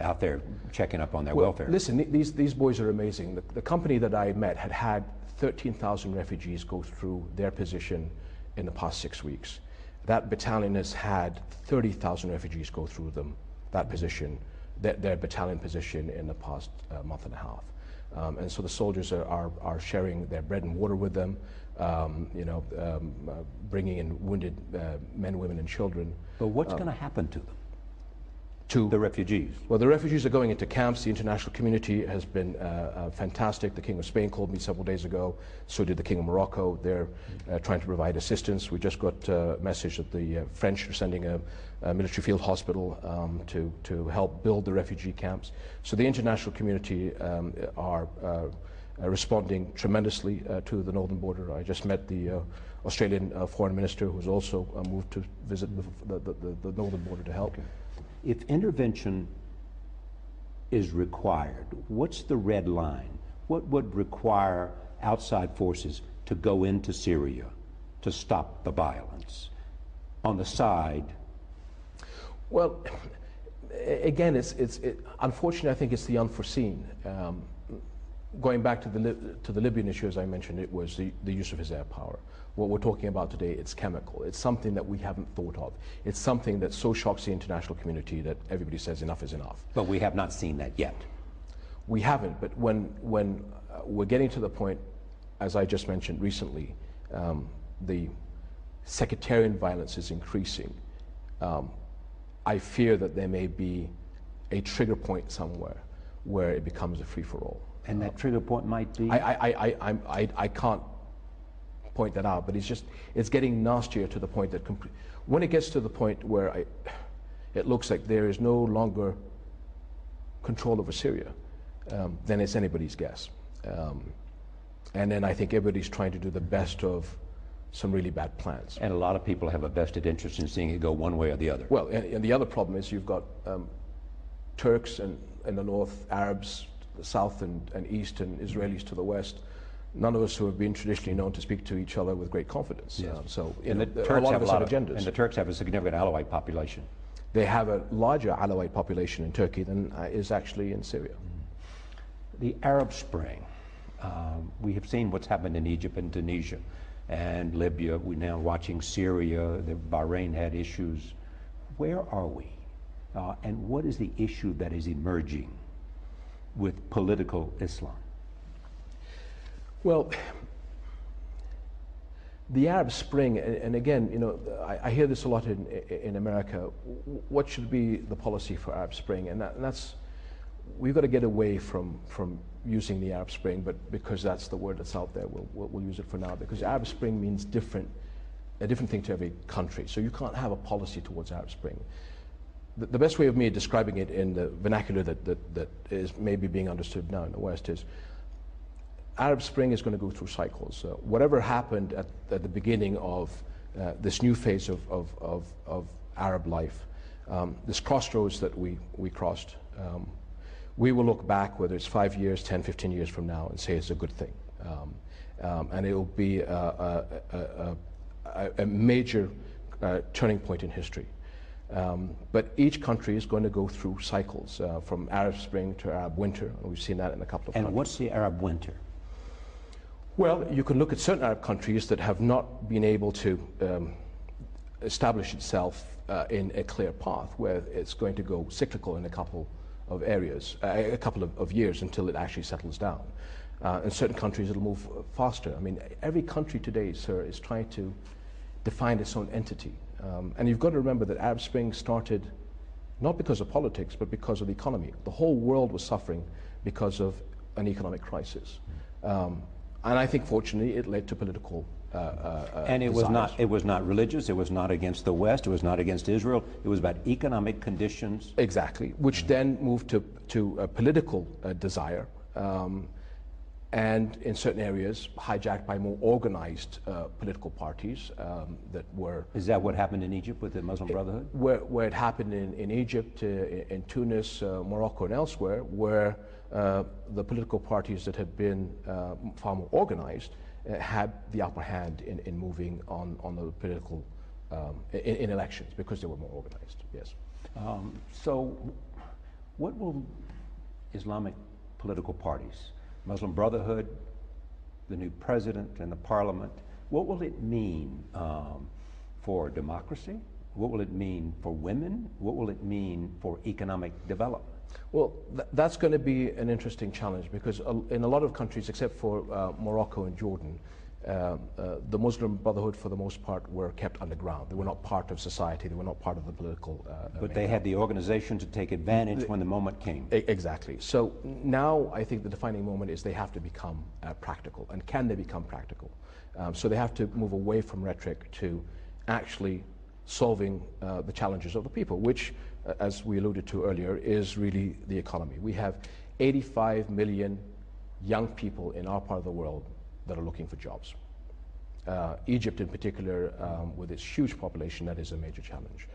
out there checking up on their welfare. Listen, these boys are amazing. The company that I met had 13,000 refugees go through their position in the past 6 weeks. That battalion has had 30,000 refugees go through that position, their battalion position in the past month and a half. And so the soldiers are sharing their bread and water with them, bringing in wounded men, women, and children. But what's going to happen to them? To the refugees? Well, the refugees are going into camps. The international community has been fantastic. The King of Spain called me several days ago. So did the King of Morocco. They're trying to provide assistance. We just got a message that the French are sending a military field hospital to help build the refugee camps. So the international community are responding tremendously to the northern border. I just met the Australian foreign minister, who's also moved to visit the northern border to help. Okay. If intervention is required, what's the red line? What would require outside forces to go into Syria to stop the violence? On the side? Well, again, unfortunately, I think it's the unforeseen. Going back to the Libyan issue, as I mentioned, it was the use of his air power. What we're talking about today, it's chemical. It's something that we haven't thought of. It's something that so shocks the international community that everybody says enough is enough. But we have not seen that yet. We haven't, but when we're getting to the point, as I just mentioned recently, the sectarian violence is increasing. I fear that there may be a trigger point somewhere where it becomes a free-for-all. And that trigger point might be? I can't point that out, but it's getting nastier to the point that when it gets to the point where it looks like there is no longer control over Syria, then it's anybody's guess. And then I think everybody's trying to do the best of some really bad plans. And a lot of people have a vested interest in seeing it go one way or the other. Well, and the other problem is you've got Turks in the north, Arabs the south and east, and Israelis to the west. None of us who have been traditionally known to speak to each other with great confidence. Yes. So and a lot of us have agendas. And the Turks have a significant Alawite population. They have a larger Alawite population in Turkey than is actually in Syria. The Arab Spring. We have seen what's happened in Egypt and Tunisia and Libya. We're now watching Syria. Bahrain had issues. Where are we? And what is the issue that is emerging with political Islam? Well, the Arab Spring, and again, you know, I hear this a lot in America. What should be the policy for Arab Spring? And that's, we've got to get away from using the Arab Spring, but because that's the word that's out there, we'll use it for now. Because Arab Spring means a different thing to every country. So you can't have a policy towards Arab Spring. The best way of me describing it in the vernacular that is maybe being understood now in the West is Arab Spring is going to go through cycles. Whatever happened at the beginning of this new phase of Arab life, this crossroads that we crossed, we will look back, whether it's 5 years, 10, 15 years from now, and say it's a good thing. And it will be a major turning point in history. But each country is going to go through cycles, from Arab Spring to Arab Winter, and we've seen that in a couple of countries. And what's the Arab Winter? Well, you can look at certain Arab countries that have not been able to establish itself in a clear path, where it's going to go cyclical in a couple of areas, a couple of years until it actually settles down. In certain countries, it'll move faster. I mean, every country today, sir, is trying to define its own entity. And you've got to remember that Arab Spring started not because of politics, but because of the economy. The whole world was suffering because of an economic crisis. And I think, fortunately, it led to political and it was not religious. It was not against the West. It was not against Israel. It was about economic conditions. Exactly, which then moved to a political desire, and in certain areas hijacked by more organized political parties that were. Is that what happened in Egypt with the Muslim Brotherhood? Where it happened in Egypt, in Tunis, Morocco, and elsewhere, where the political parties that had been far more organized had the upper hand in moving on the political, in elections, because they were more organized, yes. So What will Islamic political parties, Muslim Brotherhood, the new president and the parliament, what will it mean for democracy? What will it mean for women? What will it mean for economic development? Well, that's going to be an interesting challenge, because in a lot of countries, except for Morocco and Jordan, the Muslim Brotherhood, for the most part, were kept underground. They were not part of society. They were not part of the political. But they had the organization to take advantage when the moment came. Exactly. So now I think the defining moment is they have to become practical. And can they become practical? So they have to move away from rhetoric to actually solving the challenges of the people, which, as we alluded to earlier, is really the economy. We have 85 million young people in our part of the world that are looking for jobs. Egypt in particular, with its huge population, that is a major challenge.